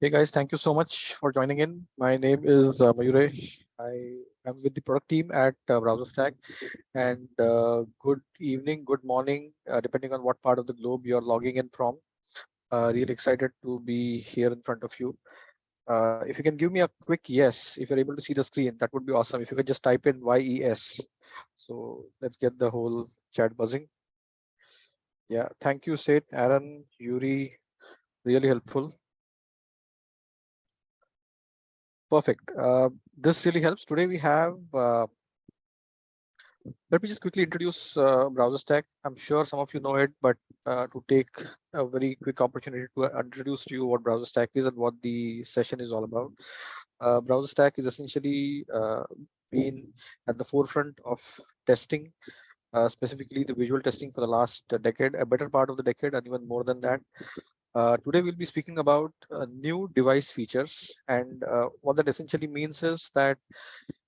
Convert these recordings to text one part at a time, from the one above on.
Hey guys, thank you so much for joining in. My name is Mayuresh. I am with the product team at BrowserStack. And good evening, good morning, depending on what part of the globe you're logging in from. Really excited to be here in front of you. If you can give me a quick yes, if you're able to see the screen, that would be awesome. If you could just type in YES. So let's get the whole chat buzzing. Yeah, thank you, Sid, Aaron, Yuri, really helpful. Perfect. This really helps. Today we have let me just quickly introduce BrowserStack. I'm sure some of you know it, but to take a very quick opportunity to introduce to you what BrowserStack is and what the session is all about. BrowserStack is essentially been at the forefront of testing, specifically the visual testing for the last decade, a better part of the decade, and even more than that. Today we'll be speaking about new device features, and what that essentially means is that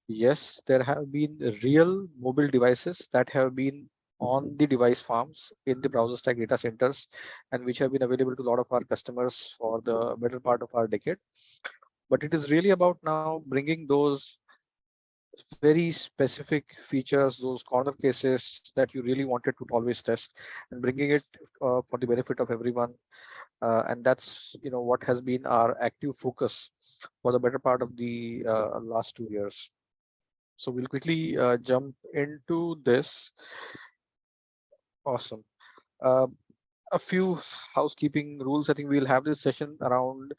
yes, there have been real mobile devices that have been on the device farms in the BrowserStack data centers, and which have been available to a lot of our customers for the better part of our decade. But it is really about now bringing those very specific features, those corner cases that you really wanted to always test, and bringing it for the benefit of everyone. And that's what has been our active focus for the better part of the last 2 years. So we'll quickly jump into this. Awesome. Uh, a few housekeeping rules. I think we'll have this session around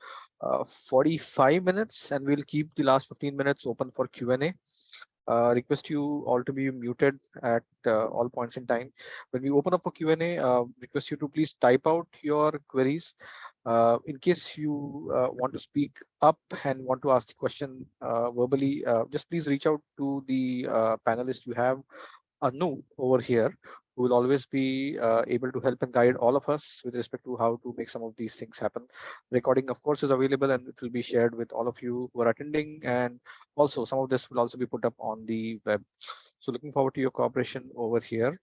45 minutes, and we'll keep the last 15 minutes open for Q&A. Request you all to be muted at all points in time. When we open up for Q&A, request you to please type out your queries. In case you want to speak up and want to ask the question verbally, just please reach out to the panelist you have, Anu, over here, who will always be able to help and guide all of us with respect to how to make some of these things happen. Recording, of course, is available and it will be shared with all of you who are attending. And also, some of this will also be put up on the web. So looking forward to your cooperation over here.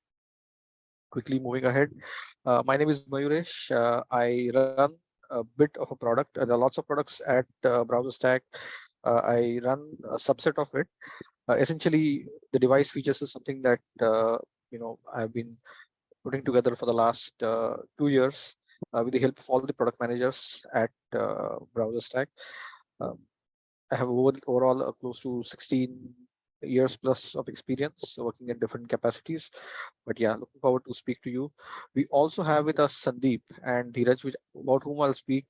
Quickly moving ahead. My name is Mayuresh. I run a bit of a product. There are lots of products at BrowserStack. I run a subset of it. Essentially, the device features is something that I've been putting together for the last 2 years with the help of all the product managers at BrowserStack. Um, I have overall close to 16 years plus of experience working in different capacities. But yeah, looking forward to speak to you. We also have with us Sandeep and Dheeraj, about whom I'll speak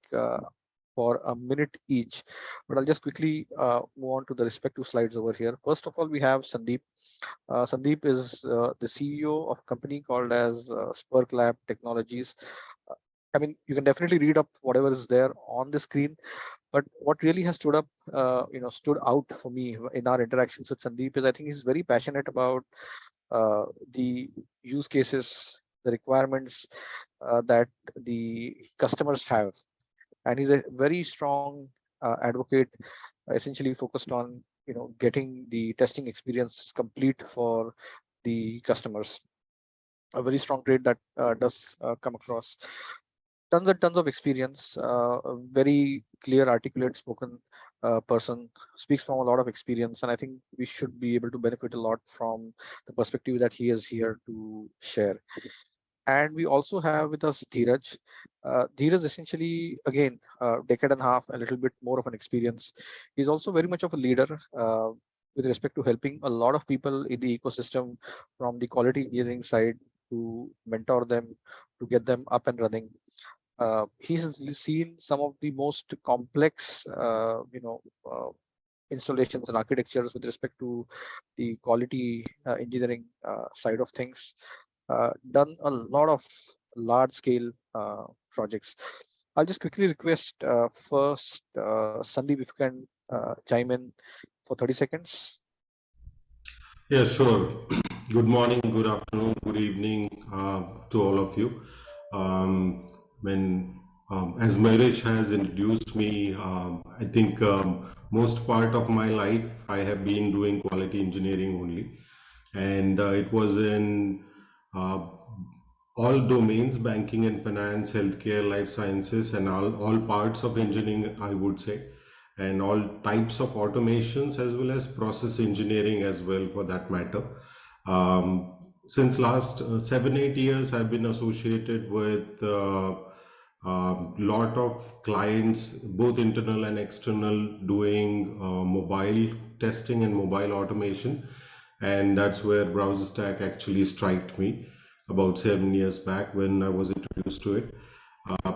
for a minute each. But I'll just quickly move on to the respective slides over here. First of all, we have Sandeep. Sandeep is the CEO of a company called as SpurQLab Technologies. I mean, you can definitely read up whatever is there on the screen, but what really has stood out for me in our interactions with Sandeep is I think he's very passionate about the use cases, the requirements that the customers have, and he's a very strong advocate, essentially focused on getting the testing experience complete for the customers. A very strong trait that does come across. Tons and tons of experience, a very clear, articulate, spoken person, speaks from a lot of experience, and I think we should be able to benefit a lot from the perspective that he is here to share. And we also have with us Dheeraj. Dheeraj essentially, again, a decade and a half, a little bit more of an experience. He's also very much of a leader with respect to helping a lot of people in the ecosystem from the quality engineering side to mentor them, to get them up and running. He's seen some of the most complex, installations and architectures with respect to the quality engineering side of things. Done a lot of large scale projects. I'll just quickly request first Sandeep, if you can chime in for 30 seconds. Yeah, sure. Good morning, good afternoon, good evening to all of you. When As Marriage has introduced me, I think most part of my life I have been doing quality engineering only, and it was in uh, all domains, banking and finance, healthcare, life sciences, and all parts of engineering, I would say, and all types of automations as well as process engineering as well, for that matter. Since last 7 8 years, I've been associated with lot of clients, both internal and external, doing mobile testing and mobile automation, and that's where BrowserStack actually struck me about 7 years back when I was introduced to it.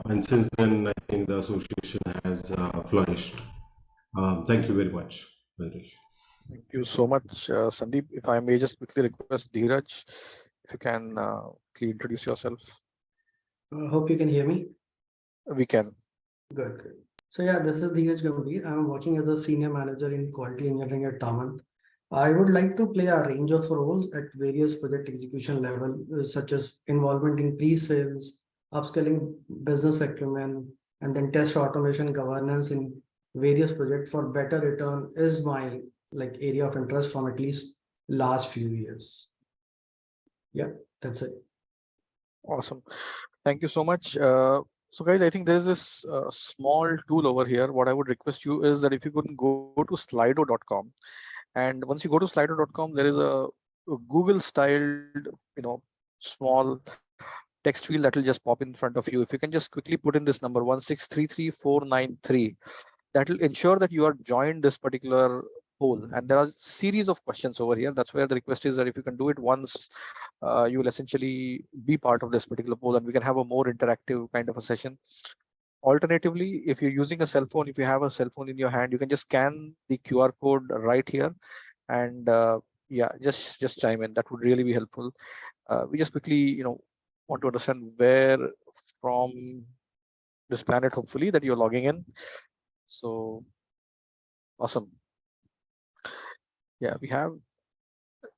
And since then, I think the association has flourished. Thank you very much, Varesh. Thank you so much, Sandeep. If I may just quickly request Dheeraj, if you can quickly introduce yourself. Hope you can hear me. We can. Good, good. So yeah, this is Dheeraj Gambhir. I'm working as a senior manager in quality engineering at Tavant. I would like to play a range of roles at various project execution level, such as involvement in pre-sales, upscaling business acumen, and then test automation governance in various projects for better return is my like area of interest from at least last few years. Yeah, that's it. Awesome. Thank you so much. So guys, I think there's this small tool over here. What I would request you is that if you could go to slido.com, and once you go to slido.com, there is a Google styled, small text field that will just pop in front of you. If you can just quickly put in this number 1633493, that will ensure that you are joined this particular poll. And there are a series of questions over here. That's where the request is that if you can do it once, you will essentially be part of this particular poll, and we can have a more interactive kind of a session. Alternatively, if you're using a cell phone, if you have a cell phone in your hand, you can just scan the QR code right here, and yeah, just chime in. That would really be helpful. We just quickly, want to understand where from this planet, hopefully, that you're logging in. So awesome. Yeah, we have a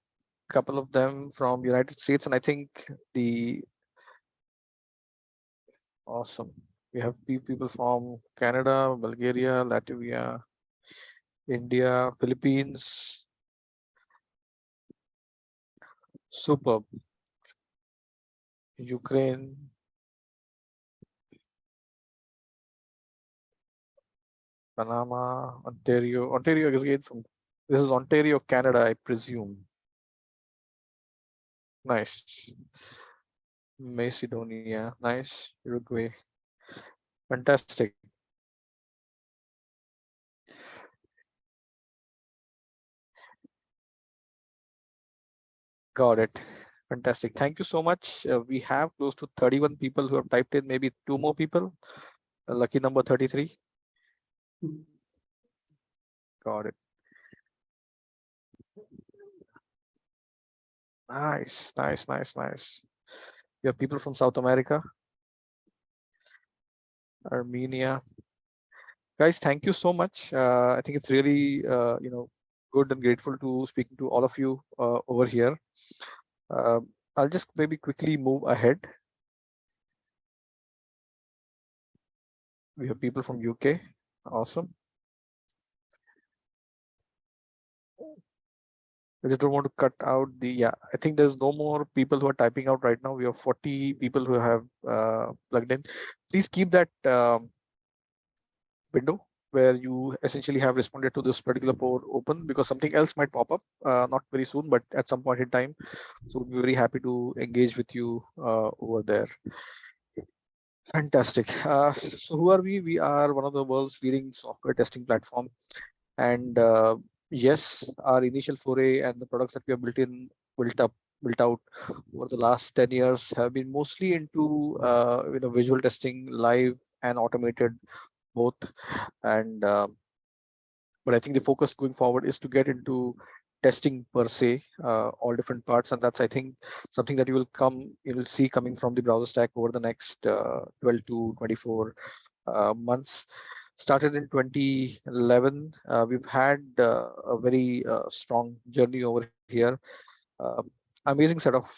couple of them from United States, and I think the awesome. We have people from Canada, Bulgaria, Latvia, India, Philippines. Superb. Ukraine. Panama, Ontario. Ontario again from, this is Ontario, Canada, I presume. Nice. Macedonia, nice. Uruguay. Fantastic. Got it. Fantastic. Thank you so much. We have close to 31 people who have typed in, maybe 2 more people. Lucky number 33. Got it. Nice, nice, nice, nice. We have people from South America, Armenia. Guys, thank you so much. I think it's really, good and grateful to speaking to all of you over here. I'll just maybe quickly move ahead. We have people from UK. Awesome. I just don't want to cut out the, yeah, I think there's no more people who are typing out right now. We have 40 people who have plugged in. Please keep that window where you essentially have responded to this particular poll open, because something else might pop up, not very soon, but at some point in time. So we'll be very happy to engage with you over there. Fantastic. So who are we? We are one of the world's leading software testing platform. And yes, our initial foray and the products that we have built out over the last 10 years have been mostly into visual testing, live and automated both. And but I think the focus going forward is to get into testing per se, all different parts, and that's, I think, something that you will see coming from the BrowserStack over the next 12 to 24 months. Started in 2011. We've had a very strong journey over here. Amazing set of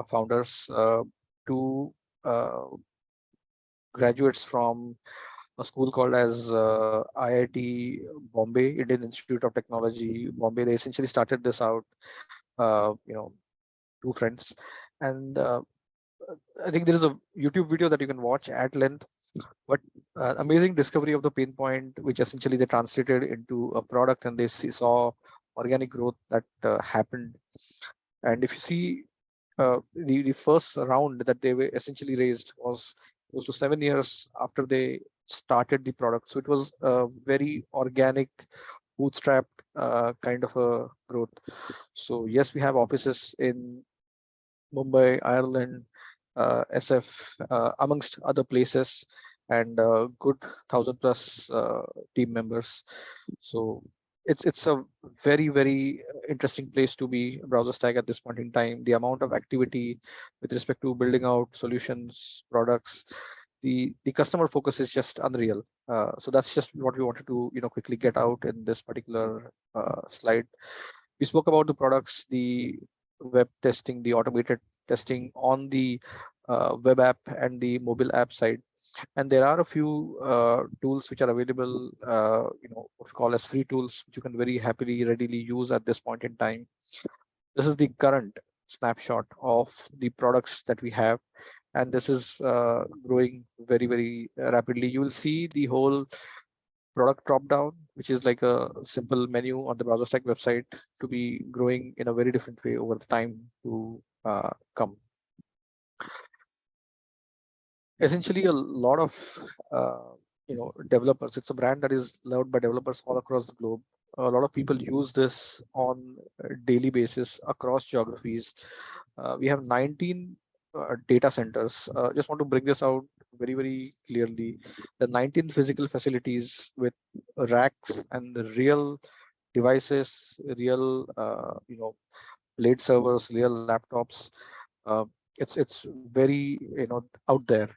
founders, two graduates from a school called as IIT Bombay, Indian Institute of Technology, Bombay. They essentially started this out, two friends, and I think there is a YouTube video that you can watch at length, but amazing discovery of the pain point, which essentially they translated into a product, and they saw organic growth that happened. And if you see the first round that they were essentially raised was close to 7 years after they started the product. So it was a very organic, bootstrapped kind of a growth. So yes, we have offices in Mumbai, Ireland, SF, amongst other places, and good 1,000+ team members. So it's a very interesting place to be, BrowserStack, at this point in time. The amount of activity with respect to building out solutions, products, the customer focus is just unreal. So that's just what we wanted to quickly get out in this particular slide. We spoke about the products, the web testing, the automated testing on the web app and the mobile app side. And there are a few tools which are available, what we call as free tools, which you can very happily, readily use at this point in time. This is the current snapshot of the products that we have, and this is growing very rapidly. You will see the whole product drop down, which is like a simple menu on the BrowserStack website, to be growing in a very different way over the time to come. Essentially, a lot of developers. It's a brand that is loved by developers all across the globe. A lot of people use this on a daily basis across geographies. We have 19 data centers. Just want to bring this out very clearly. The 19 physical facilities with racks and the real devices, real blade servers, real laptops. Uh, it's very out there.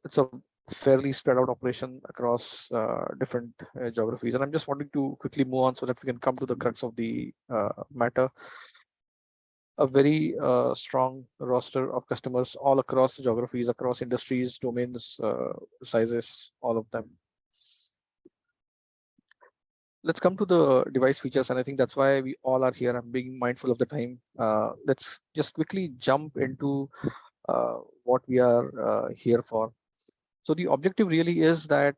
It's a fairly spread out operation across different geographies. And I'm just wanting to quickly move on so that we can come to the crux of the matter. A very strong roster of customers all across geographies, across industries, domains, sizes, all of them. Let's come to the device features, and I think that's why we all are here. I'm being mindful of the time. Let's just quickly jump into what we are here for. So the objective really is that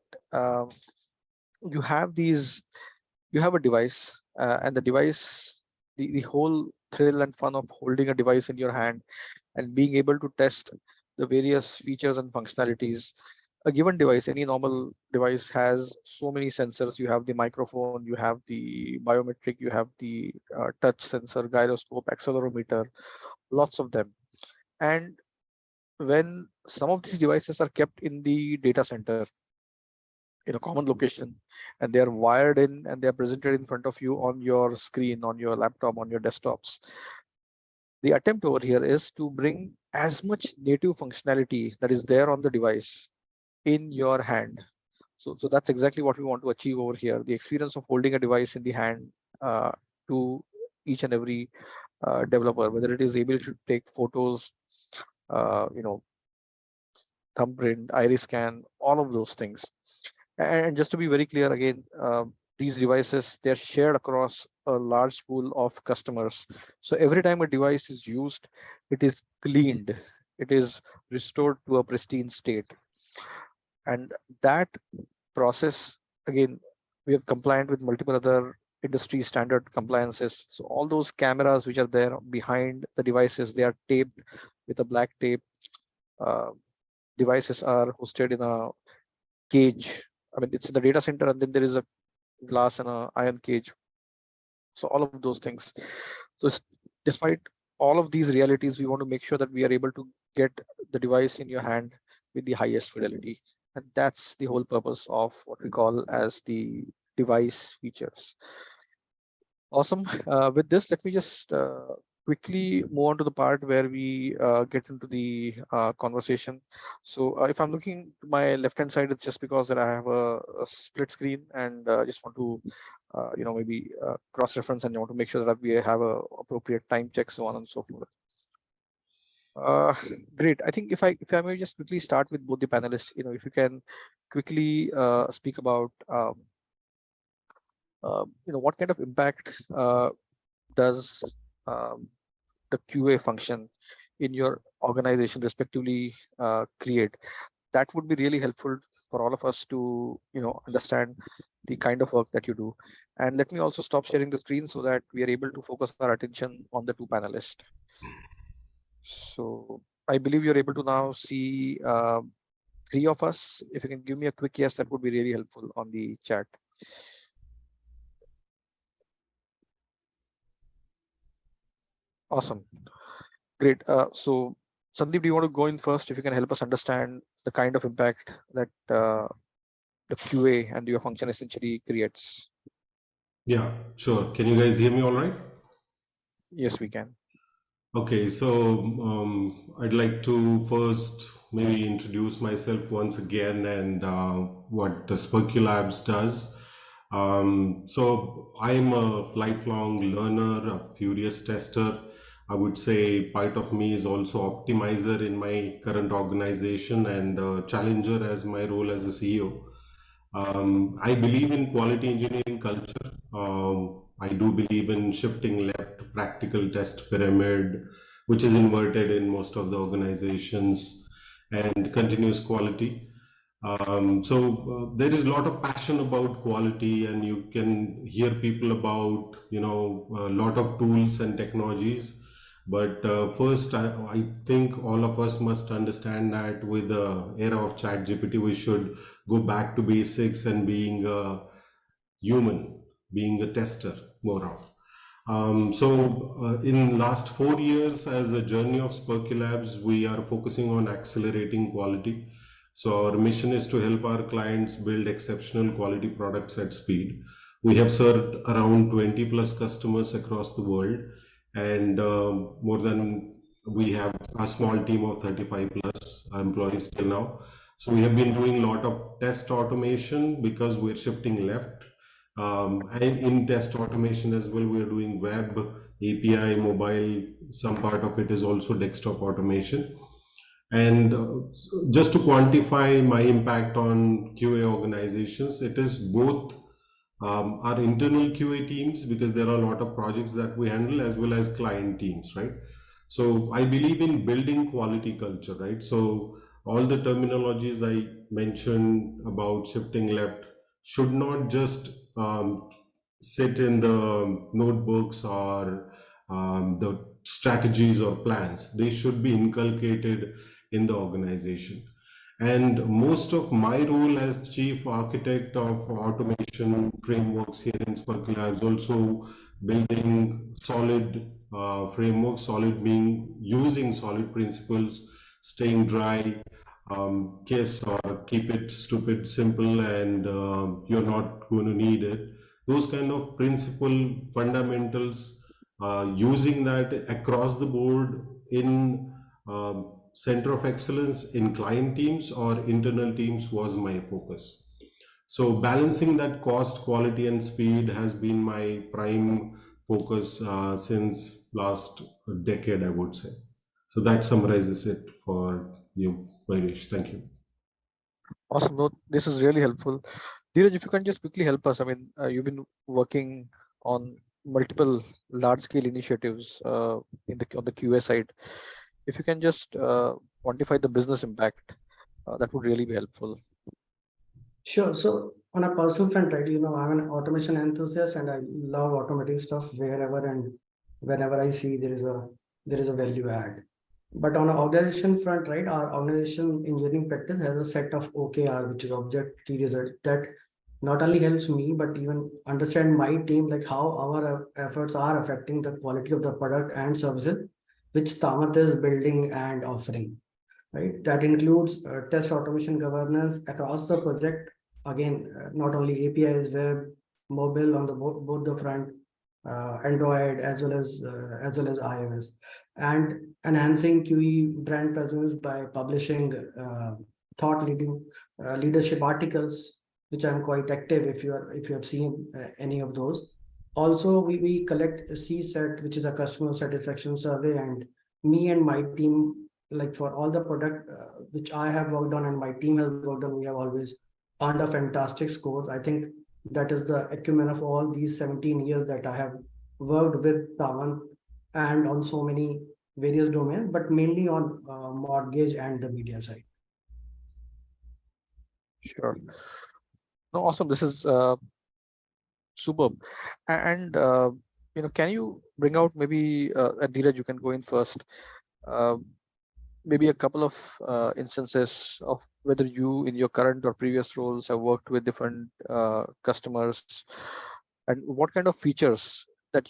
you have a device, and the device, the whole thrill and fun of holding a device in your hand and being able to test the various features and functionalities. A given device, any normal device, has so many sensors. You have the microphone, you have the biometric, you have the touch sensor, gyroscope, accelerometer, lots of them. And when some of these devices are kept in the data center in a common location, and they are wired in and they are presented in front of you on your screen, on your laptop, on your desktops, the attempt over here is to bring as much native functionality that is there on the device in your hand. So that's exactly what we want to achieve over here. The experience of holding a device in the hand to each and every developer, whether it is able to take photos, thumbprint, iris scan, all of those things. And just to be very clear again, these devices, they're shared across a large pool of customers. So every time a device is used, it is cleaned, it is restored to a pristine state. And that process, again, we are compliant with multiple other industry standard compliances. So all those cameras which are there behind the devices, they are taped with a black tape. Devices are hosted in a cage. I mean, it's in the data center, and then there is a glass and a iron cage. So all of those things. So despite all of these realities, we want to make sure that we are able to get the device in your hand with the highest fidelity. And that's the whole purpose of what we call as the device features. Awesome. With this, let me just quickly move on to the part where we get into the conversation. So if I'm looking to my left-hand side, it's just because that I have a split screen, and just want to maybe cross-reference, and want to make sure that we have a appropriate time check, so on and so forth. Great. I think if I may just quickly start with both the panelists, if you can quickly speak about what kind of impact does the QA function in your organization respectively create. That would be really helpful for all of us to understand the kind of work that you do. And let me also stop sharing the screen so that we are able to focus our attention on the two panelists. So I believe you're able to now see three of us. If you can give me a quick yes, that would be really helpful on the chat. Awesome. Great. So Sandeep, do you want to go in first? If you can help us understand the kind of impact that the QA and your function essentially creates. Yeah, sure. Can you guys hear me all right? Yes, we can. Okay, so I'd like to first maybe introduce myself once again and what the SpurQLabs does. So I'm a lifelong learner, a furious tester. I would say part of me is also optimizer in my current organization and challenger as my role as a CEO. I believe in quality engineering culture. I do believe in shifting left, practical test pyramid, which is inverted in most of the organizations, and continuous quality. There is a lot of passion about quality, and you can hear people about a lot of tools and technologies. But first, I think all of us must understand that with the era of ChatGPT, we should go back to basics and being a human, being a tester more of. In last 4 years as a journey of SpurQLabs, we are focusing on accelerating quality. So our mission is to help our clients build exceptional quality products at speed. We have served around 20 plus customers across the world, and more than we have a small team of 35 plus employees till now. So we have been doing a lot of test automation because we're shifting left. And in test automation as well, we're doing web, API, mobile. Some part of it is also desktop automation. And just to quantify my impact on QA organizations, it is both our internal QA teams, because there are a lot of projects that we handle, as well as client teams, right? So I believe in building quality culture, right? So all the terminologies I mentioned about shifting left should not just sit in the notebooks or the strategies or plans. They should be inculcated in the organization. And most of my role as chief architect of automation frameworks here in SpurQLabs, also building solid frameworks, solid being using solid principles, staying dry, kiss or keep it stupid simple, and you're not going to need it. Those kind of principle fundamentals, using that across the board in center of excellence in client teams or internal teams was my focus. So balancing that cost, quality, and speed has been my prime focus since last decade, I would say. So that summarizes it for you, Vairish. Thank you. Awesome. No, this is really helpful. Dheeraj, if you can just quickly help us. I mean, you've been working on multiple large-scale initiatives on the QA side. If you can just quantify the business impact, that would really be helpful. Sure. So on a personal front, right, I'm an automation enthusiast and I love automating stuff wherever and whenever I see there is a value add. But on an organization front, right, our organization engineering practice has a set of OKR, which is object key result, that not only helps me, but even understand my team, like how our efforts are affecting the quality of the product and services, which Tavant is building and offering, right? That includes test automation governance across the project. Again, not only APIs, web, mobile on the both the front, Android as well as iOS, and enhancing QE brand presence by publishing thought leading leadership articles, which I'm quite active. If you have seen any of those. Also, we collect a CSAT, which is a customer satisfaction survey, and me and my team, like for all the product which I have worked on and my team has worked on, we have always earned a fantastic scores. I think that is the acumen of all these 17 years that I have worked with Tavant and on so many various domains, but mainly on mortgage and the media side. Sure. No, awesome. This is superb. And can you bring out maybe Dheeraj, you can go in first. Uh, Maybe a couple of instances of whether you in your current or previous roles have worked with different customers, and what kind of features that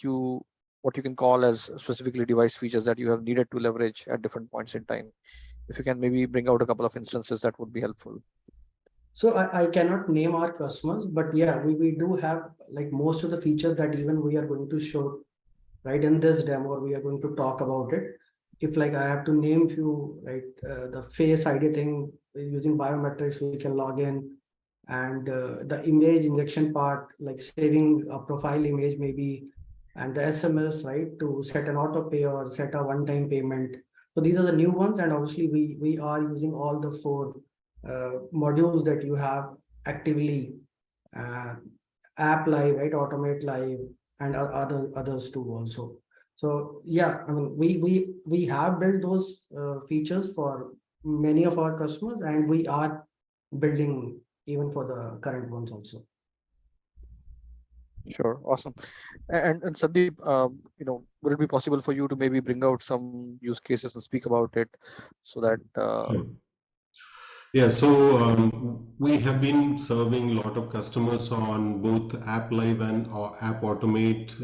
what you can call as specifically device features that you have needed to leverage at different points in time. If you can maybe bring out a couple of instances, that would be helpful. So I cannot name our customers, but yeah, we do have like most of the features that even we are going to show right in this demo, or we are going to talk about it. If like I have to name few, right, the face ID thing using biometrics, we can log in, and the image injection part, like saving a profile image maybe, and the SMS, right, to set an auto pay or set a one-time payment. So these are the new ones, and obviously we are using all the four modules that you have actively, uh, app live, right, automate live, and others too also. So yeah, I mean we have built those features for many of our customers, and we are building even for the current ones also. Sure, awesome. And Sandeep, would it be possible for you to maybe bring out some use cases and speak about it, so that Sure. Yeah, so we have been serving a lot of customers on both App Live and App Automate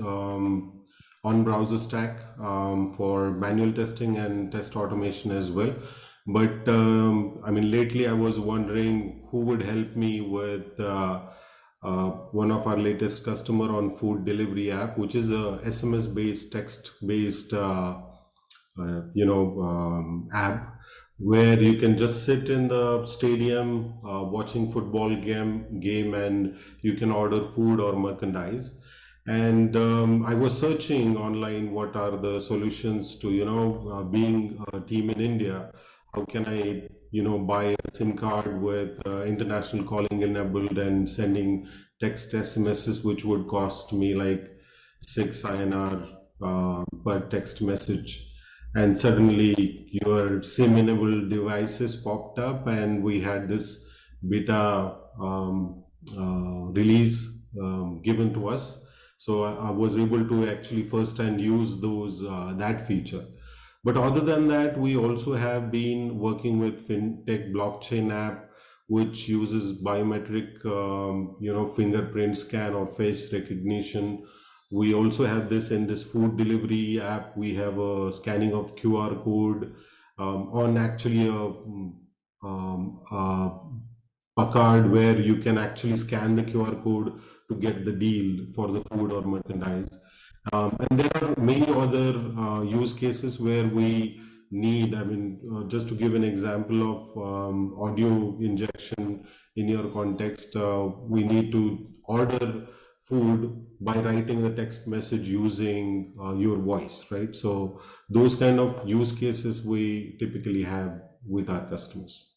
on BrowserStack for manual testing and test automation as well. But I mean, lately I was wondering who would help me with one of our latest customer on food delivery app, which is a SMS based, text based, app where you can just sit in the stadium watching football game and you can order food or merchandise. And I was searching online what are the solutions to being a team in India, how can I buy a SIM card with international calling enabled and sending text SMSs, which would cost me like 6 INR per text message. And suddenly your SIM enabled devices popped up, and we had this beta release given to us. So I was able to actually first hand use those that feature. But other than that, we also have been working with fintech blockchain app, which uses biometric, fingerprint scan or face recognition. We also have this in this food delivery app. We have a scanning of QR code on actually a card where you can actually scan the QR code to get the deal for the food or merchandise. And there are many other use cases where we need, I mean, just to give an example of audio injection in your context, we need to order food by writing the text message using your voice, right? So those kind of use cases we typically have with our customers.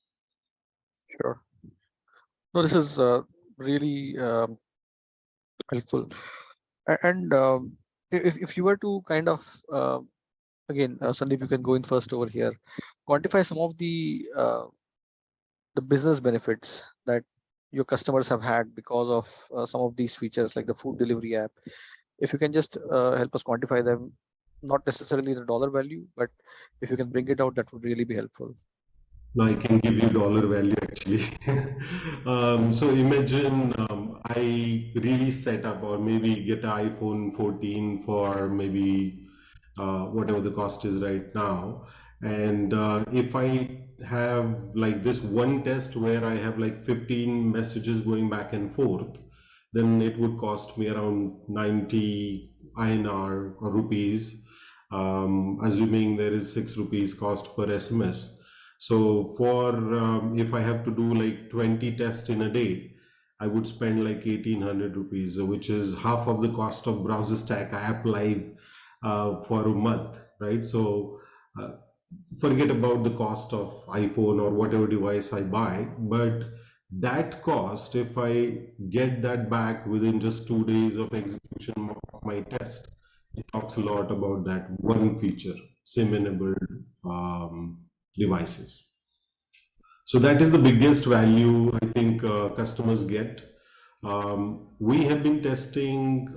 sure. No, this is really helpful. And if you were to kind of again, Sandeep, you can go in first over here. Quantify some of the business benefits that your customers have had because of some of these features, like the food delivery app. If you can just help us quantify them, not necessarily the dollar value, but if you can bring it out, that would really be helpful. Now I can give you dollar value actually. So imagine I really set up or maybe get an iPhone 14 for maybe whatever the cost is right now. And if I have like this one test where I have like 15 messages going back and forth, then it would cost me around 90 INR or rupees, assuming there is 6 rupees cost per SMS. So for if I have to do like 20 tests in a day, I would spend like 1800 rupees, which is half of the cost of BrowserStack app live for a month, right? So uh, forget about the cost of iPhone or whatever device I buy, but that cost, if I get that back within just 2 days of execution of my test, it talks a lot about that one feature. SIM-enabled devices. So that is the biggest value I think customers get. We have been testing,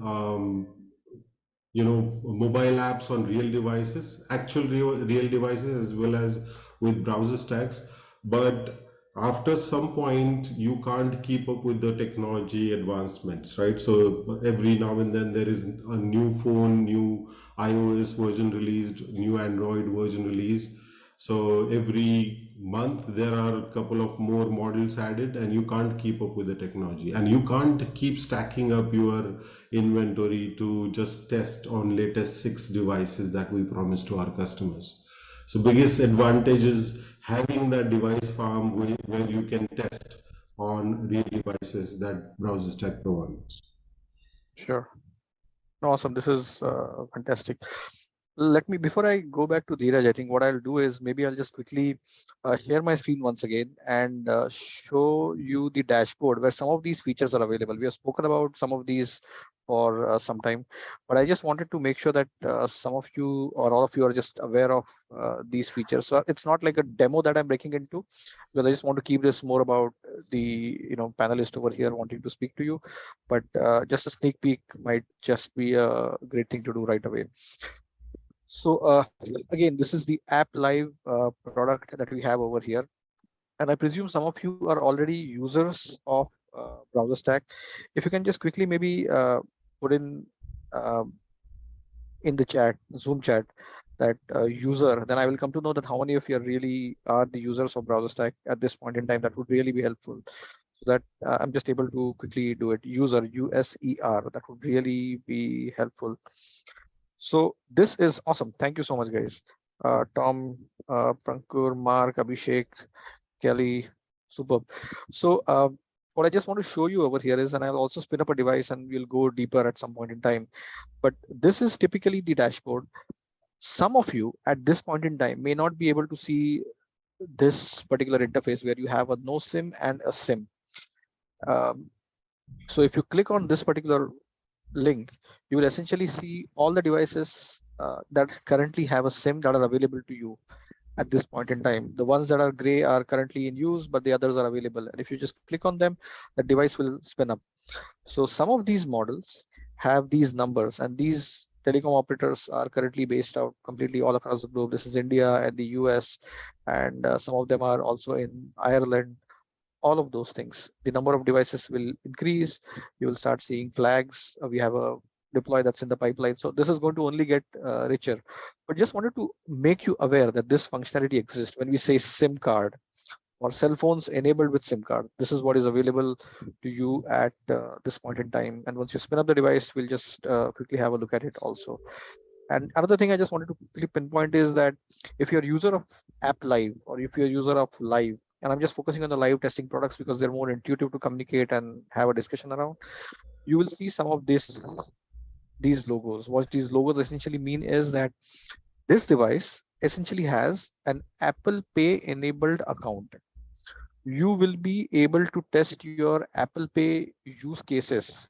mobile apps on real devices, actual real devices, as well as with browser stacks. But after some point, you can't keep up with the technology advancements, right? So every now and then there is a new phone, new iOS version released, new Android version released. So every month there are a couple of more models added, and you can't keep up with the technology, and you can't keep stacking up your inventory to just test on latest 6 devices that we promise to our customers. So biggest advantage is having that device farm where you can test on real devices that BrowserStack provides. Sure. Awesome. This is fantastic. Let me, before I go back to Dheeraj, I think what I'll do is maybe I'll just quickly share my screen once again and show you the dashboard where some of these features are available. We have spoken about some of these for some time, but I just wanted to make sure that some of you or all of you are just aware of these features. So it's not like a demo that I'm breaking into, because I just want to keep this more about the panelist over here wanting to speak to you. But just a sneak peek might just be a great thing to do right away. So again, this is the app live product that we have over here. And I presume some of you are already users of BrowserStack. If you can just quickly maybe put in the chat, Zoom chat, that user, then I will come to know that how many of you really are the users of BrowserStack at this point in time. That would really be helpful. So that I'm just able to quickly do it. User, USER, that would really be helpful. So this is awesome. Thank you so much, guys. Tom, Prankur, Mark, Abhishek, Kelly, superb. So what I just want to show you over here is, and I'll also spin up a device and we'll go deeper at some point in time. But this is typically the dashboard. Some of you at this point in time may not be able to see this particular interface where you have a no SIM and a SIM. So if you click on this particular link, you will essentially see all the devices that currently have a SIM that are available to you at this point in time. The ones that are gray are currently in use, but the others are available. And if you just click on them, the device will spin up. So some of these models have these numbers, and these telecom operators are currently based out completely all across the globe. This is India and the US, and some of them are also in Ireland. All of those things, the number of devices will increase. You will start seeing flags. We have a deploy that's in the pipeline. So this is going to only get richer. But just wanted to make you aware that this functionality exists. When we say SIM card or cell phones enabled with SIM card, this is what is available to you at this point in time. And once you spin up the device, we'll just quickly have a look at it also. And another thing I just wanted to quickly pinpoint is that if you're a user of App Live, or if you're a user of Live, and I'm just focusing on the live testing products because they're more intuitive to communicate and have a discussion around, you will see some of these logos. What these logos essentially mean is that this device essentially has an Apple Pay enabled account. You will be able to test your Apple Pay use cases.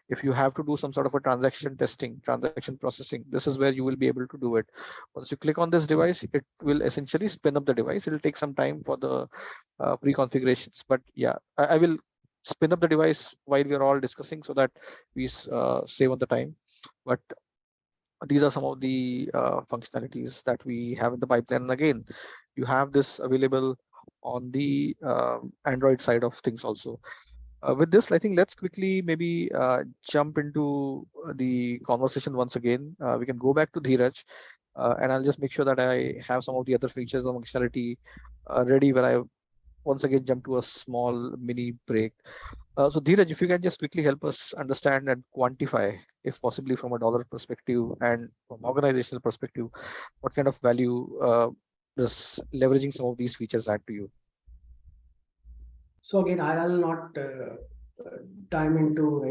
If you have to do some sort of a transaction testing, transaction processing, this is where you will be able to do it. Once you click on this device, it will essentially spin up the device. It will take some time for the pre-configurations, but yeah, I will spin up the device while we are all discussing so that we save on the time. But these are some of the functionalities that we have in the pipeline. And again, you have this available on the Android side of things also. With this, I think let's quickly maybe jump into the conversation once again. We can go back to Dheeraj, and I'll just make sure that I have some of the other features of functionality ready when I once again jump to a small mini break. So Dheeraj, if you can just quickly help us understand and quantify, if possibly from a dollar perspective and from organizational perspective, what kind of value does leveraging some of these features add to you? So again, I'll not time into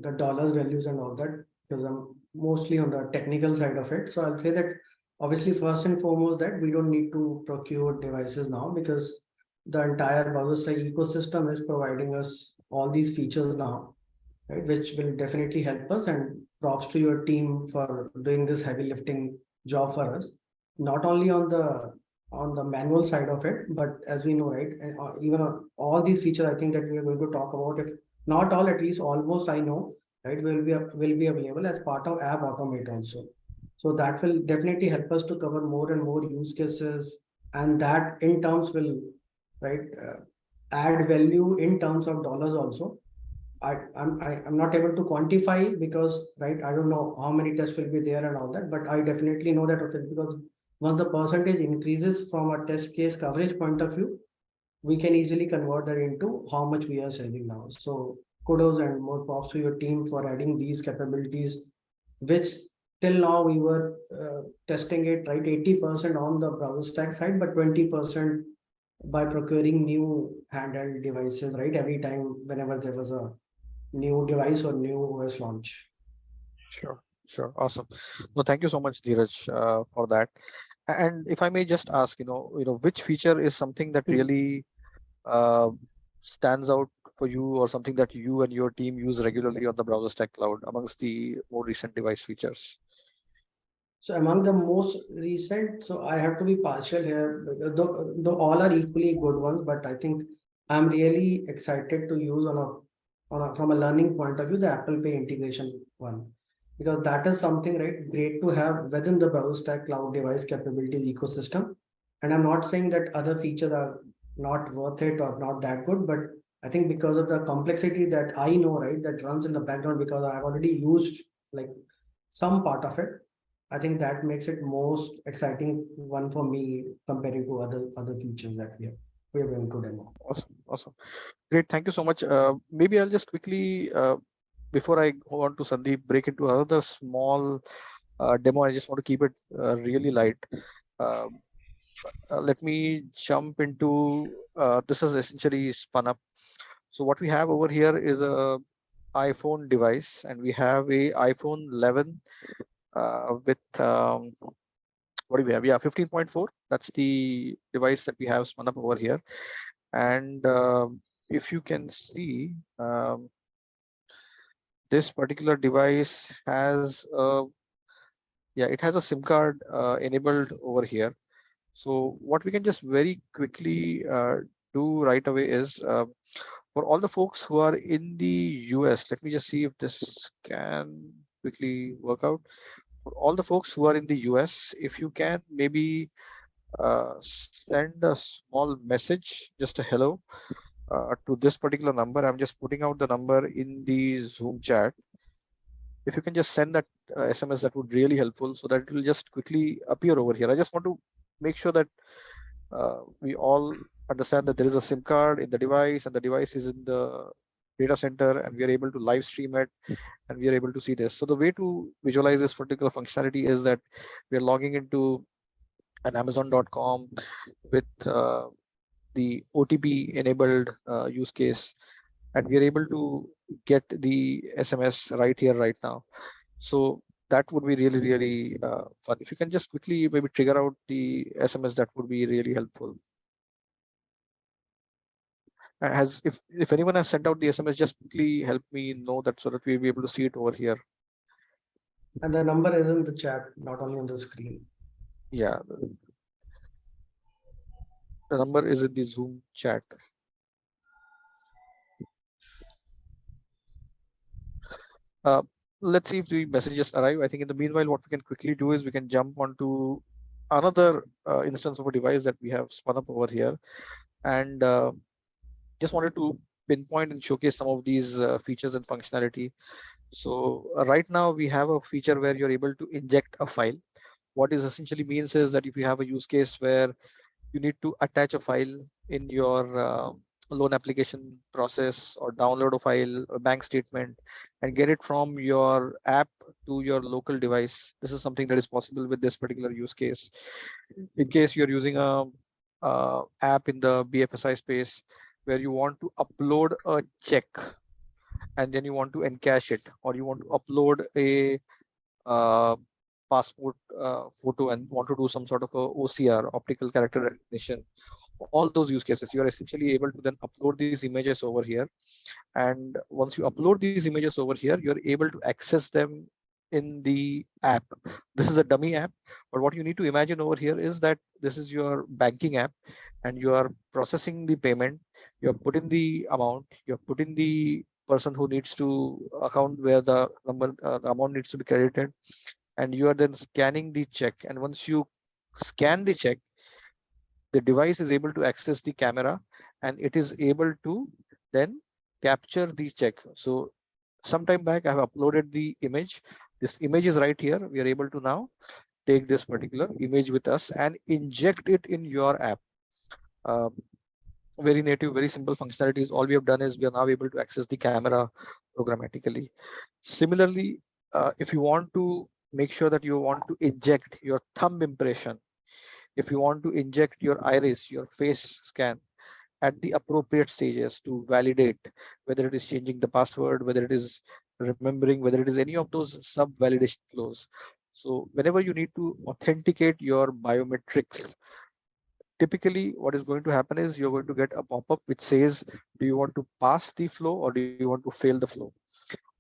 the dollars values and all that, because I'm mostly on the technical side of it. So I'll say that obviously first and foremost that we don't need to procure devices now, because the entire BrowserStack ecosystem is providing us all these features now, right, which will definitely help us. And props to your team for doing this heavy lifting job for us. not only on the manual side of it, but as we know, right, and even all these features, I think that we are going to talk about. If not all, at least almost, I know, right, will be available as part of App Automate also. So that will definitely help us to cover more and more use cases, and that in terms will, right, add value in terms of dollars also. I'm not able to quantify because, right, I don't know how many tests will be there and all that, but I definitely know that, okay, because once the percentage increases from a test case coverage point of view, we can easily convert that into how much we are saving now. So kudos and more props to your team for adding these capabilities, which till now we were testing it, right, 80% on the browser stack side, but 20% by procuring new handheld devices, right, every time whenever there was a new device or new OS launch. Sure, sure, awesome. No, thank you so much, Dheeraj, for that. And if I may just ask, which feature is something that really uh, stands out for you, or something that you and your team use regularly on the BrowserStack cloud amongst the more recent device features? So among the most recent, so I have to be partial here, though all are equally good ones, but I think I'm really excited to use from a learning point of view, the Apple Pay integration one. Because that is something, right, great to have within the BrowserStack cloud device capabilities ecosystem. And I'm not saying that other features are not worth it or not that good, but I think because of the complexity that I know, right, that runs in the background, because I've already used like some part of it, I think that makes it most exciting one for me comparing to other features that we are going to demo. Awesome, awesome, great. Thank you so much. Maybe I'll just quickly, before I go on to Sandeep, break into another small demo. I just want to keep it really light. Uh, Let me jump into this is essentially spun up. So what we have over here is a iPhone device, and we have a iPhone 11 with what do we have? Yeah, 15.4. That's the device that we have spun up over here. And if you can see, this particular device has yeah, it has a SIM card enabled over here. So what we can just very quickly do right away is, for all the folks who are in the US, let me just see if this can quickly work out. For all the folks who are in the US, if you can maybe send a small message, just a hello, to this particular number. I'm just putting out the number in the Zoom chat. If you can just send that SMS, that would really helpful, so that it will just quickly appear over here. I just want to make sure that we all understand that there is a SIM card in the device, and the device is in the data center, and we are able to live stream it, and we are able to see this. So the way to visualize this particular functionality is that we are logging into an Amazon.com with the OTP enabled use case, and we are able to get the SMS right here, right now. So that would be really, really fun. If you can just quickly maybe trigger out the SMS, that would be really helpful. Has if anyone has sent out the SMS, just quickly help me know that, so that we'll be able to see it over here. And the number is in the chat, not only on the screen. Yeah, the number is in the Zoom chat. Let's see if the messages arrive. I think in the meanwhile, what we can quickly do is we can jump onto another instance of a device that we have spun up over here, and just wanted to pinpoint and showcase some of these features and functionality. So right now we have a feature where you're able to inject a file. What this essentially means is that if you have a use case where you need to attach a file in your loan application process, or download a file, a bank statement, and get it from your app to your local device, this is something that is possible with this particular use case. In case you're using a app in the BFSI space where you want to upload a check and then you want to encash it, or you want to upload a uh, passport photo and want to do some sort of a OCR, optical character recognition, all those use cases, you are essentially able to then upload these images over here. And once you upload these images over here, you're able to access them in the app. This is a dummy app, but what you need to imagine over here is that this is your banking app and you are processing the payment. You have put in the amount, you have put in the person who needs to account where the number, the amount needs to be credited, and you are then scanning the check. And once you scan the check, the device is able to access the camera and it is able to then capture the check. So sometime back I have uploaded the image. This image is right here. We are able to now take this particular image with us and inject it in your app. uh, very native, very simple functionalities. All we have done is we are now able to access the camera programmatically. Similarly, if you want to make sure that you want to inject your thumb impression, if you want to inject your iris, your face scan at the appropriate stages to validate whether it is changing the password, whether it is remembering, whether it is any of those sub validation flows. So whenever you need to authenticate your biometrics, typically what is going to happen is you're going to get a pop-up which says, do you want to pass the flow or do you want to fail the flow?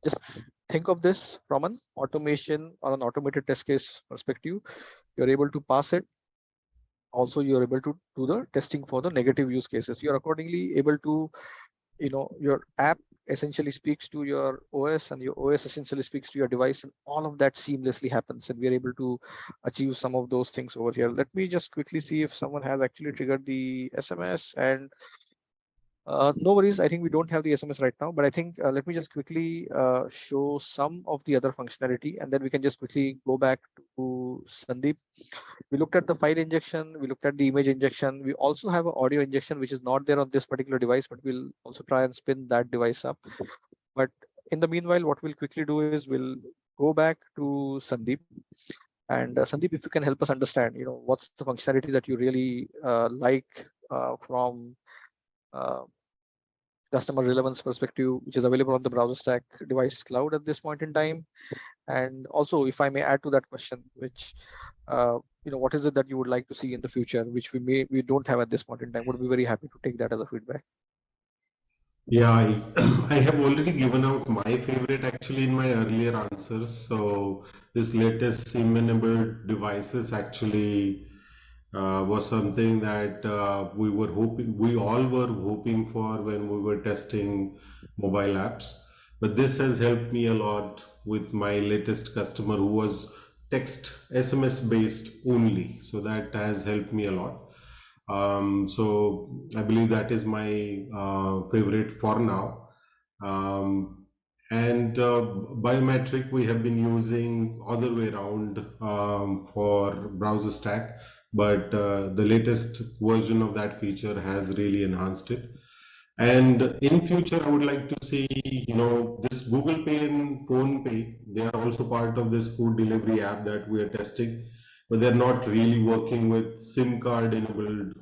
Just think of this from an automation or an automated test case perspective. You're able to pass it. Also, you're able to do the testing for the negative use cases. You're accordingly able to, your app essentially speaks to your OS and your OS essentially speaks to your device, and all of that seamlessly happens, and we're able to achieve some of those things over here. Let me just quickly see if someone has actually triggered the SMS. And no worries, I think we don't have the SMS right now, but I think let me just quickly show some of the other functionality, and then we can just quickly go back to Sandeep. We looked at the file injection, we looked at the image injection. We also have an audio injection, which is not there on this particular device, but we'll also try and spin that device up. But in the meanwhile, what we'll quickly do is we'll go back to Sandeep. And Sandeep, if you can help us understand, what's the functionality that you really like from uh, customer relevance perspective, which is available on the BrowserStack device cloud at this point in time. And also, if I may add to that question, which what is it that you would like to see in the future, which we don't have at this point in time? Would be very happy to take that as a feedback. Yeah, I have already given out my favorite actually in my earlier answers. So this latest SIM-enabled devices actually was something that we all were hoping for when we were testing mobile apps. But this has helped me a lot with my latest customer who was text SMS based only. So that has helped me a lot. So I believe that is my favorite for now. And biometric we have been using other way around for BrowserStack, but the latest version of that feature has really enhanced it. And in future, I would like to see, this Google Pay and Phone Pay, they are also part of this food delivery app that we are testing, but they're not really working with SIM card enabled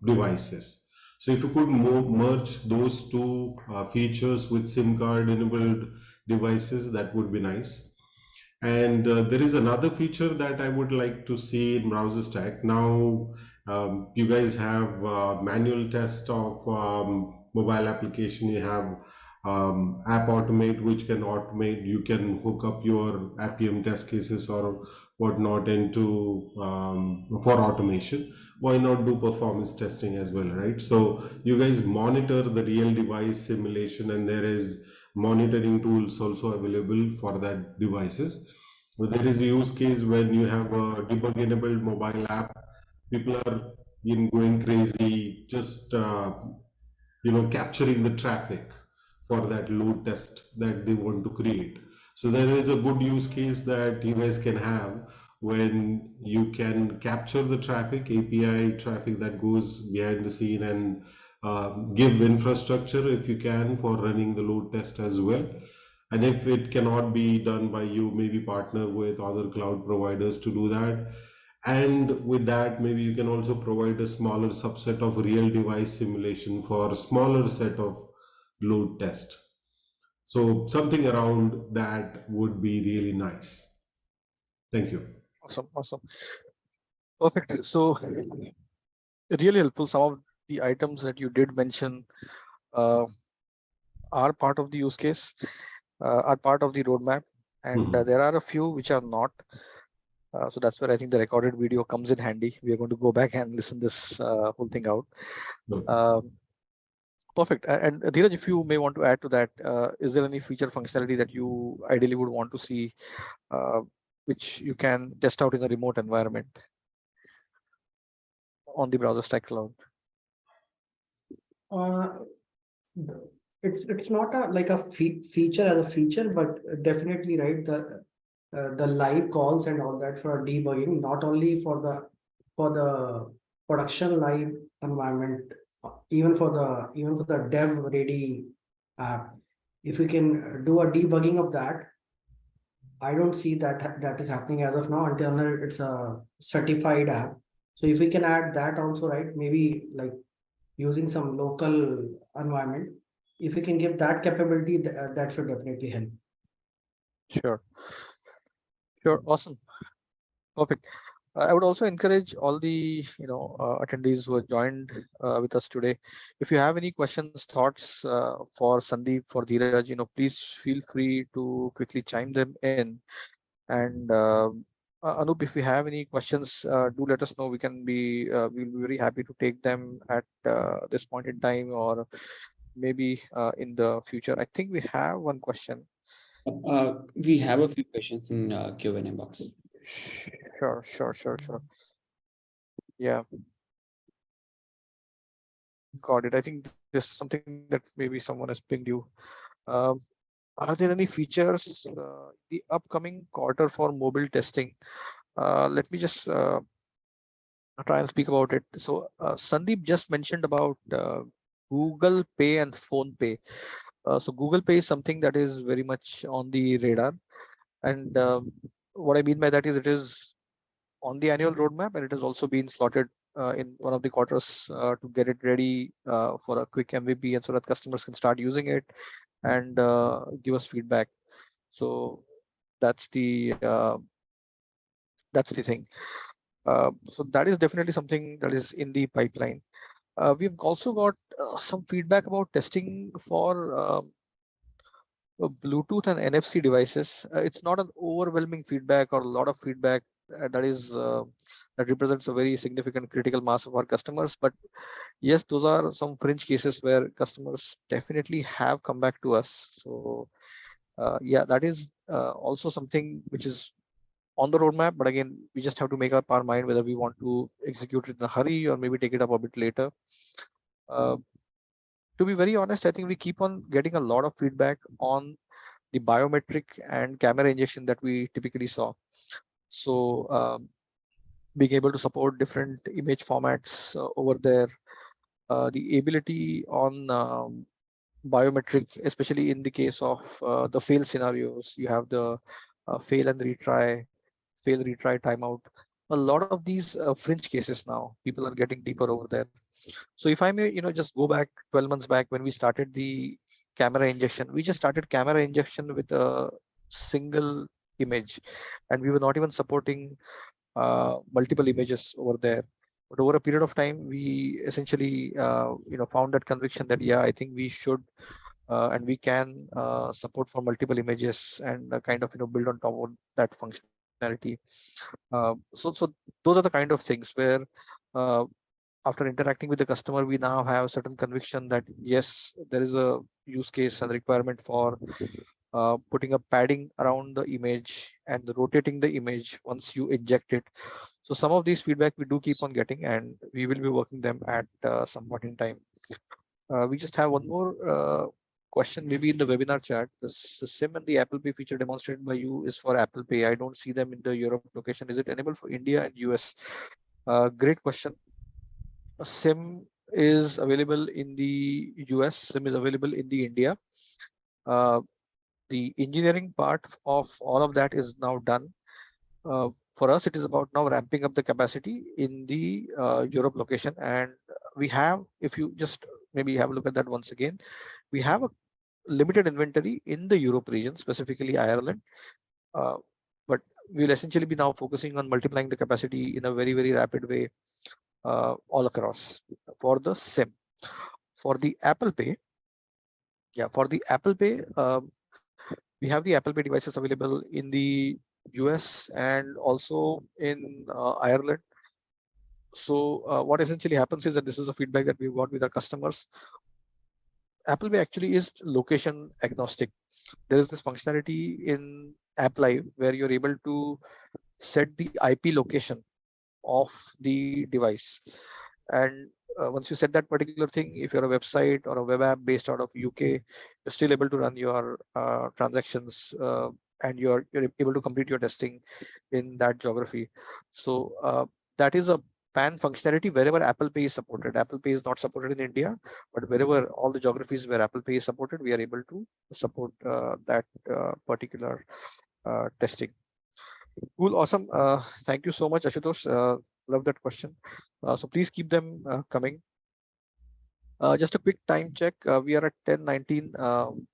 devices. So if you could merge those two features with SIM card enabled devices, that would be nice. And there is another feature that I would like to see in BrowserStack. Now, you guys have manual test of mobile application. You have app automate, which can automate. You can hook up your Appium test cases or whatnot into for automation. Why not do performance testing as well, right? So you guys monitor the real device simulation, and there is monitoring tools also available for that devices. But there is a use case when you have a debug enabled mobile app, people are going crazy just capturing the traffic for that load test that they want to create. So there is a good use case that you guys can have when you can capture the traffic, API traffic that goes behind the scene, and give infrastructure if you can for running the load test as well. And if it cannot be done by you, maybe partner with other cloud providers to do that. And with that, maybe you can also provide a smaller subset of real device simulation for a smaller set of load test. So something around that would be really nice. Thank you. Awesome. Perfect. So really helpful. Some of the items that you did mention are part of the use case, are part of the roadmap. and there are a few which are not. So that's where I think the recorded video comes in handy. We are going to go back and listen this whole thing out. Um, Perfect. And Dheeraj, if you may want to add to that, is there any feature functionality that you ideally would want to see, uh, which you can test out in a remote environment on the BrowserStack cloud? Uh, it's not a like a feature as a feature, but definitely right, the live calls and all that for debugging, not only for the production live environment, even for the dev ready app. If we can do a debugging of that, I don't see that is happening as of now until it's a certified app. So if we can add that also, right, maybe like using some local environment, if we can give that capability, that should definitely help. Sure. Sure. Awesome. Perfect. I would also encourage all the attendees who have joined with us today. If you have any questions, thoughts for Sandeep, for Dheeraj, please feel free to quickly chime them in. And Anup, if you have any questions, do let us know. We'll be very happy to take them at this point in time, or maybe in the future. I think we have one question. We have a few questions in Q&A box. Sure. Yeah, got it. I think this is something that maybe someone has pinged you. Um, are there any features the upcoming quarter for mobile testing? Let me just try and speak about it. So Sandeep just mentioned about Google Pay and Phone Pay. So Google Pay is something that is very much on the radar, and what I mean by that is it is on the annual roadmap, and it has also been slotted in one of the quarters to get it ready for a quick MVP, and so that customers can start using it and give us feedback. So that's the uh, that's the thing. So that is definitely something that is in the pipeline. We've also got some feedback about testing for Bluetooth and NFC devices. It's not an overwhelming feedback or a lot of feedback that represents a very significant critical mass of our customers. But yes, those are some fringe cases where customers definitely have come back to us. So yeah, that is also something which is on the roadmap. But again, we just have to make up our mind whether we want to execute it in a hurry or maybe take it up a bit later. Uh, to be very honest, I think we keep on getting a lot of feedback on the biometric and camera injection that we typically saw. So being able to support different image formats over there, the ability on biometric, especially in the case of the fail scenarios, you have the fail, retry, timeout. A lot of these fringe cases now, people are getting deeper over there. So if I may, just go back 12 months back when we started the camera injection, we just started camera injection with a single image, and we were not even supporting multiple images over there. But over a period of time, we essentially, found that conviction that, yeah, I think we should and we can support for multiple images and kind of, build on top of that functionality. So those are the kind of things where uh, after interacting with the customer, we now have certain conviction that yes, there is a use case and requirement for putting a padding around the image and rotating the image once you inject it. So some of these feedback we do keep on getting, and we will be working them at some point in time. We just have one more question, maybe in the webinar chat. The SIM and the Apple Pay feature demonstrated by you is for Apple Pay. I don't see them in the Europe location. Is it enabled for India and US? Great question. SIM is available in the US. SIM is available in the India. Uh, the engineering part of all of that is now done. For us, it is about now ramping up the capacity in the Europe location. And we have, if you just maybe have a look at that once again, we have a limited inventory in the Europe region, specifically Ireland. Uh, but we'll essentially be now focusing on multiplying the capacity in a very, very rapid way all across for the SIM. For the Apple Pay, yeah, for the Apple Pay, We have the Apple Pay devices available in the US and also in Ireland. So what essentially happens is that this is a feedback that we've got with our customers. Apple Pay actually is location agnostic. There is this functionality in App Live where you're able to set the IP location of the device. And once you set that particular thing, if you're a website or a web app based out of UK, you're still able to run your transactions and you're able to complete your testing in that geography. So that is a PAN functionality wherever Apple Pay is supported. Apple Pay is not supported in India, but wherever all the geographies where Apple Pay is supported, we are able to support that particular testing. Cool, awesome. Thank you so much, Ashutosh. Love that question. So please keep them coming. Just a quick time check. We are at 10:19.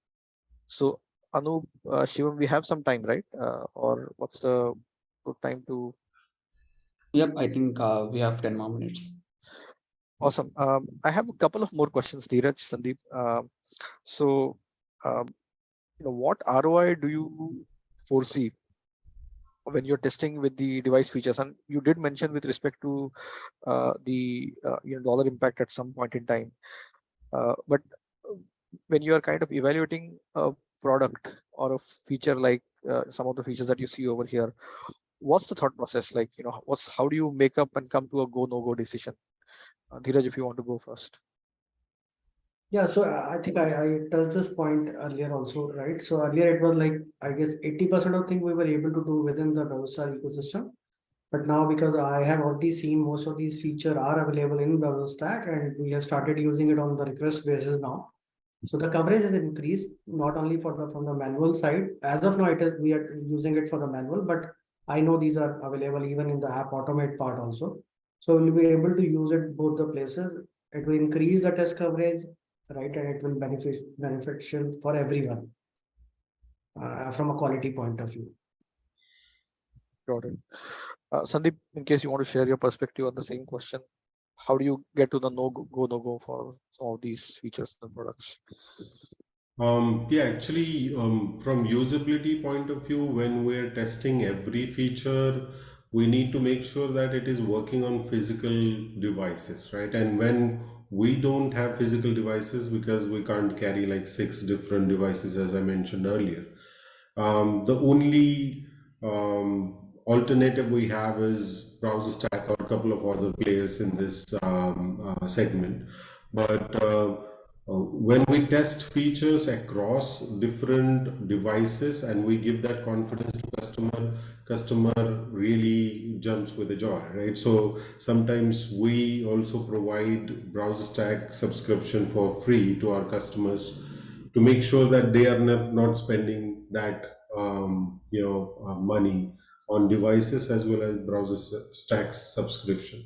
So Anu, Shivam, we have some time, right? Or what's the good time to? Yep, I think we have 10 more minutes. Awesome. I have a couple of more questions, Dheeraj, Sandeep. So, what ROI do you foresee when you're testing with the device features? And you did mention with respect to the dollar impact at some point in time. But when you are kind of evaluating a product or a feature like some of the features that you see over here, what's the thought process like? How do you make up and come to a go no go decision? Dheeraj, if you want to go first. Yeah, so I think I touched this point earlier also, right? So earlier it was like, I guess 80% of things we were able to do within the browser ecosystem. But now, because I have already seen most of these features are available in BrowserStack, and we have started using it on the request basis now. So the coverage has increased not only from the manual side. As of now, we are using it for the manual, but I know these are available even in the app automate part also. So we'll be able to use it both the places. It will increase the test coverage, right, and it will beneficial for everyone from a quality point of view. Got it. Sandeep, in case you want to share your perspective on the same question, how do you get to the no go for some of these features and products? Yeah, actually, from usability point of view, when we're testing every feature, we need to make sure that it is working on physical devices, right? And when we don't have physical devices because we can't carry like 6 different devices, as I mentioned earlier, the only alternative we have is BrowserStack or a couple of other players in this segment. But when we test features across different devices and we give that confidence to customer really jumps with the joy, right? So sometimes we also provide BrowserStack subscription for free to our customers to make sure that they are not spending that money on devices as well as BrowserStack subscription.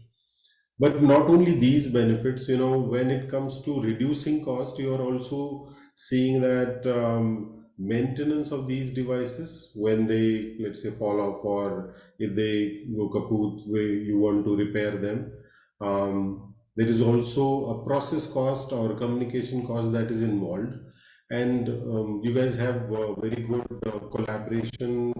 But not only these benefits, when it comes to reducing cost, you are also seeing that maintenance of these devices, when they, let's say, fall off or if they go kaput, where you want to repair them, there is also a process cost or communication cost that is involved. And you guys have very good collaboration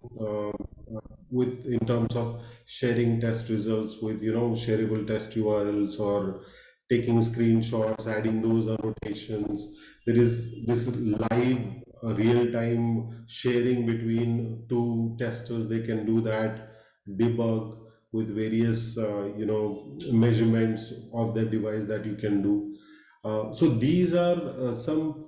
with in terms of sharing test results with shareable test URLs or taking screenshots, adding those annotations. There is this live real-time sharing between two testers. They can do that, debug with various measurements of the device that you can do. So these are some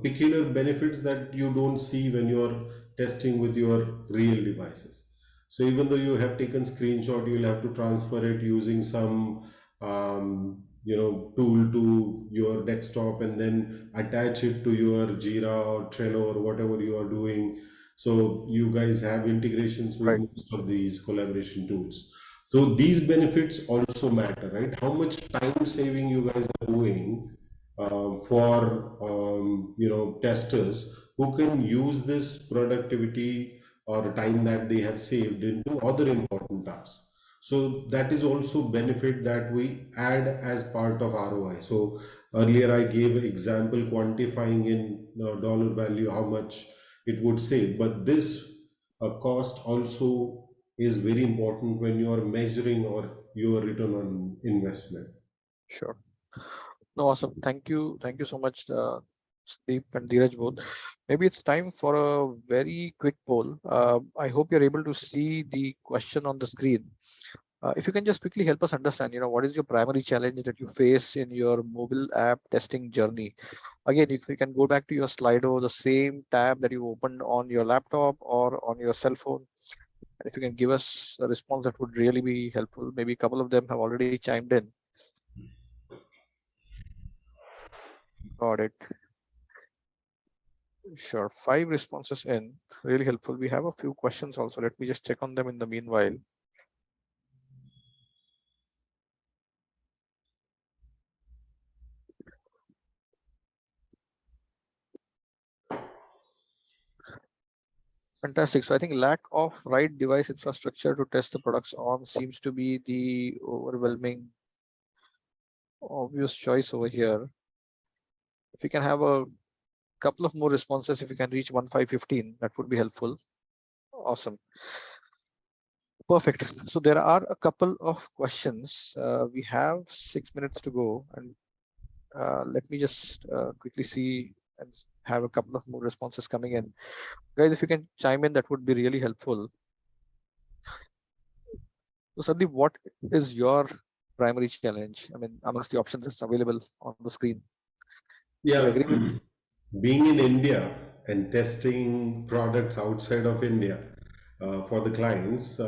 peculiar benefits that you don't see when you're testing with your real devices. So even though you have taken screenshot, you'll have to transfer it using some tool to your desktop and then attach it to your Jira or Trello or whatever you are doing. So you guys have integrations with most of these collaboration tools. So these benefits also matter, right? How much time saving you guys are doing for testers who can use this productivity or time that they have saved into other important tasks. So that is also benefit that we add as part of ROI. So earlier I gave example quantifying in dollar value how much it would say. But this cost also is very important when you are measuring or your return on investment. Sure. No, awesome. Thank you. Thank you so much, Sandeep and Dheeraj both. Maybe it's time for a very quick poll. I hope you're able to see the question on the screen. If you can just quickly help us understand, what is your primary challenge that you face in your mobile app testing journey? Again, if you can go back to your Slido, the same tab that you opened on your laptop or on your cell phone, and if you can give us a response, that would really be helpful. Maybe a couple of them have already chimed in. Got it. Sure. 5 responses in. Really helpful. We have a few questions also. Let me just check on them in the meanwhile. Fantastic. So I think lack of right device infrastructure to test the products on seems to be the overwhelming obvious choice over here. If we can have a couple of more responses, if we can reach 1515, that would be helpful. Awesome. Perfect. So there are a couple of questions. We have 6 minutes to go, and let me just quickly see and have a couple of more responses coming in. Guys, if you can chime in, that would be really helpful. So Sandeep, what is your primary challenge? I mean, amongst the options that's available on the screen. You Yeah, agree with me? being in India and testing products outside of India for the clients,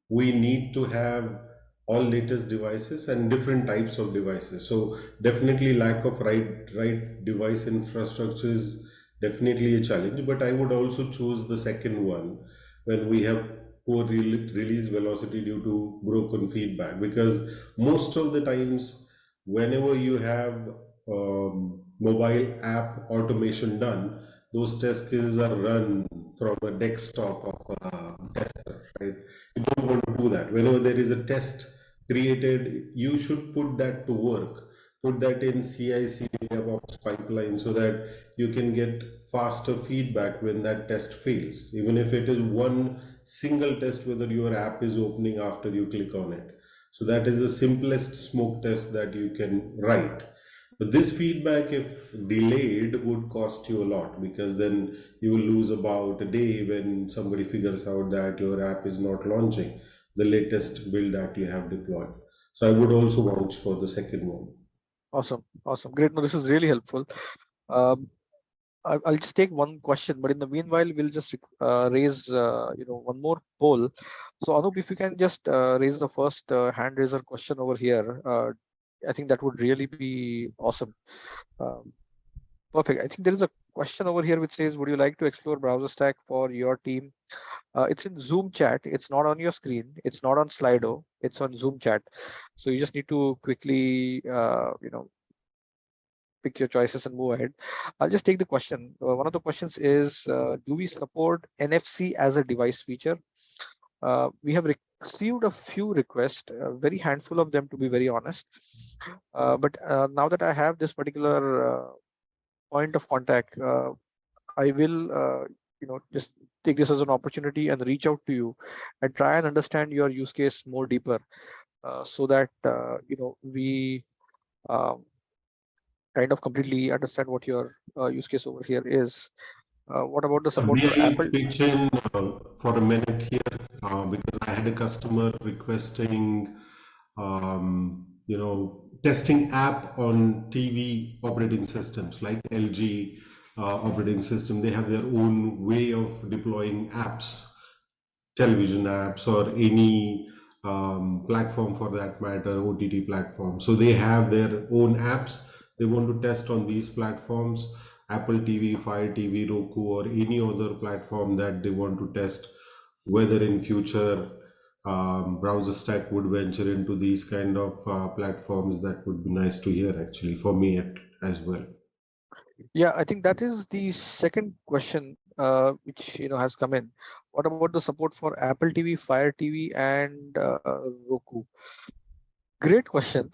we need to have all latest devices and different types of devices. So definitely lack of right device infrastructure is definitely a challenge. But I would also choose the second one when we have poor release velocity due to broken feedback, because most of the times whenever you have mobile app automation done, those test cases are run from a desktop of a tester, right? You don't want to do that. Whenever there is a test created, you should put that to work. Put that in CI/CD DevOps pipeline so that you can get faster feedback when that test fails, even if it is one single test, whether your app is opening after you click on it. So that is the simplest smoke test that you can write. But this feedback, if delayed, would cost you a lot, because then you will lose about a day when somebody figures out that your app is not launching the latest build that you have deployed. So I would also vouch for the second one. Awesome. Awesome. Great. No, this is really helpful. Um, I'll just take one question, but in the meanwhile, we'll just raise one more poll. So Anup, if you can just raise the first hand raiser question over here, I think that would really be awesome. Um, Perfect. I think there is a question over here which says, would you like to explore BrowserStack for your team? It's in Zoom chat. It's not on your screen. It's not on Slido. It's on Zoom chat. So you just need to quickly, pick your choices and move ahead. I'll just take the question. One of the questions is, do we support NFC as a device feature? We have received a few requests, a very handful of them to be very honest. But now that I have this particular point of contact, I will, just take this as an opportunity and reach out to you and try and understand your use case more deeper, so that we um, kind of completely understand what your use case over here is. What about the support May for I Apple? pitch in for a minute here, because I had a customer requesting, testing app on TV operating systems like LG operating system. They have their own way of deploying apps, television apps, or any platform for that matter, OTT platform. So they have their own apps. They want to test on these platforms, Apple TV, Fire TV, Roku, or any other platform that they want to test. Whether in future BrowserStack would venture into these kind of platforms, that would be nice to hear actually for me as well. Yeah, I think that is the second question which has come in. What about the support for Apple TV, Fire TV, and Roku? Great question.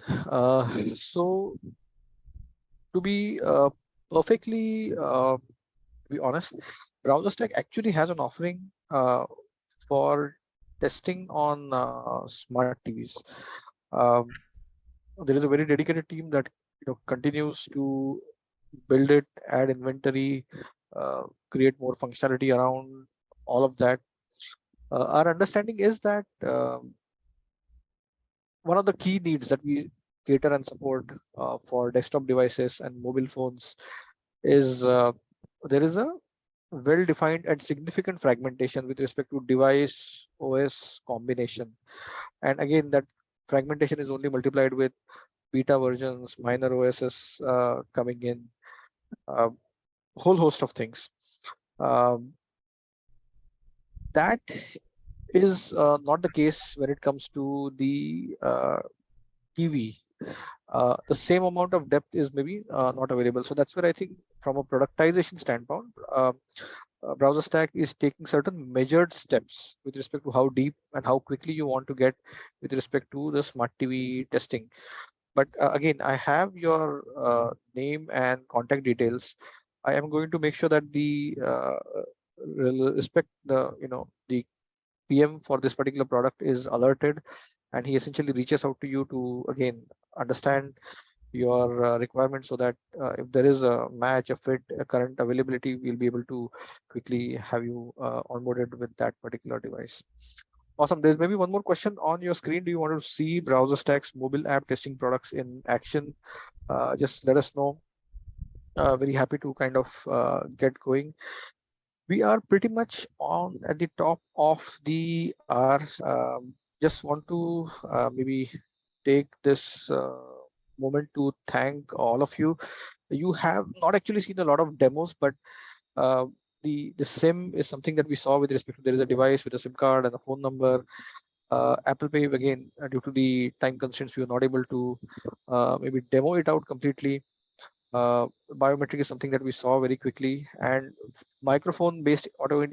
So to be perfectly be honest, BrowserStack actually has an offering for testing on smart TVs. Um, there is a very dedicated team that continues to build it, add inventory, create more functionality around all of that. Our understanding is that one of the key needs that we cater and support for desktop devices and mobile phones is there is a well-defined and significant fragmentation with respect to device OS combination. And again, that fragmentation is only multiplied with beta versions, minor OSs coming in, a whole host of things. Um, that is not the case when it comes to the TV. The same amount of depth is maybe not available. So that's where I think from a productization standpoint, BrowserStack is taking certain measured steps with respect to how deep and how quickly you want to get with respect to the smart TV testing. But again, I have your name and contact details. I am going to make sure that the respect the PM for this particular product is alerted, and he essentially reaches out to you to again understand your requirements, so that if there is a match, a fit, a current availability, we'll be able to quickly have you onboarded with that particular device. Awesome. There's maybe one more question on your screen. Do you want to see BrowserStack's mobile app testing products in action? Just let us know. Very happy to kind of get going. We are pretty much on at the top of the hour. Just want to maybe take this moment to thank all of you. You have not actually seen a lot of demos, but uh, the SIM is something that we saw with respect to there is a device with a SIM card and a phone number. Apple Pay, again, due to the time constraints, we were not able to maybe demo it out completely. Biometric is something that we saw very quickly, and microphone based auto.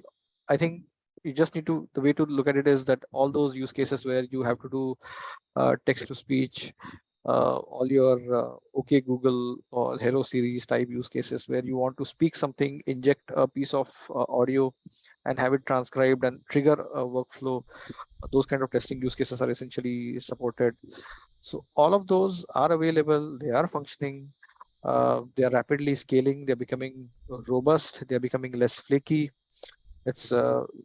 I think you just need to, the way to look at it is that all those use cases where you have to do text to speech, all your OK Google or Hello Siri type use cases where you want to speak something, inject a piece of audio and have it transcribed and trigger a workflow. Those kind of testing use cases are essentially supported. So all of those are available, they are functioning, they are rapidly scaling, they're becoming robust, they're becoming less flaky. It's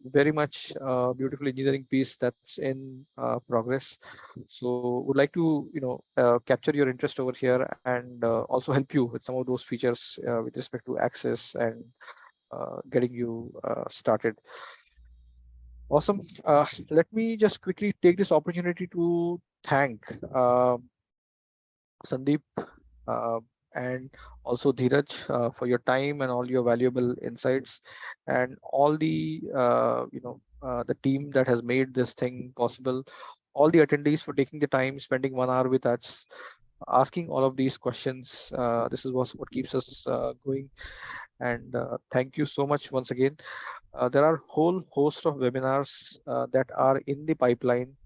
very much a beautiful engineering piece that's in progress. So would like to capture your interest over here and also help you with some of those features with respect to access and getting you started. Awesome. Let me just quickly take this opportunity to thank Sandeep uh, and also Dheeraj for your time and all your valuable insights, and all the team that has made this thing possible, all the attendees for taking the time, spending 1 hour with us, asking all of these questions. This is what keeps us going, and thank you so much once again. There are whole host of webinars that are in the pipeline.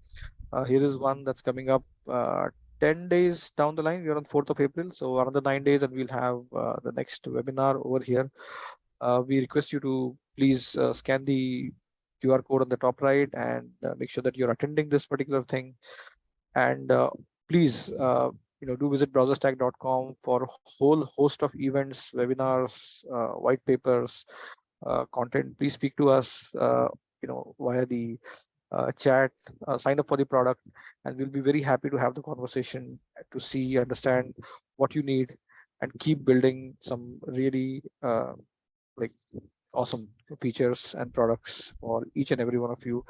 Here is one that's coming up 10 days down the line. We are on 4th of April, so another 9 days and we'll have the next webinar over here. We request you to please scan the QR code on the top right and make sure that you're attending this particular thing. And please do visit browserstack.com for a whole host of events, webinars, white papers, content. Please speak to us via the chat, sign up for the product, and we'll be very happy to have the conversation to see, understand what you need, and keep building some really like awesome features and products for each and every one of you.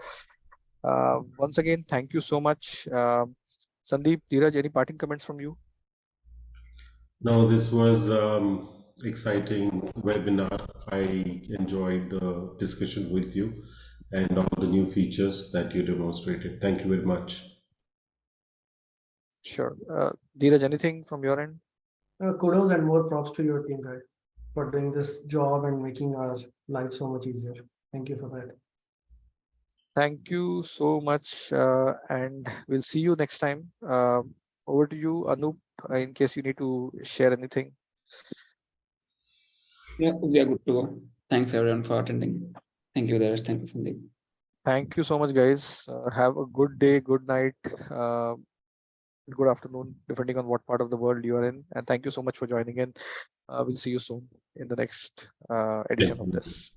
Once again, thank you so much. Sandeep, Dheeraj, any parting comments from you? No, this was exciting webinar. I enjoyed the discussion with you and all the new features that you demonstrated. Thank you very much. Sure. Dheeraj, anything from your end? Kudos and more props to your team, guys, for doing this job and making our life so much easier. Thank you for that. Thank you so much, and we'll see you next time. Over to you, Anup, in case you need to share anything. Yeah, we are good to go. Thanks everyone for attending. Thank you, Dheeraj. Thank you, Sandeep. Thank you so much, guys. Have a good day, good night, good afternoon, depending on what part of the world you are in. And thank you so much for joining in. We'll see you soon in the next edition of Yeah. this.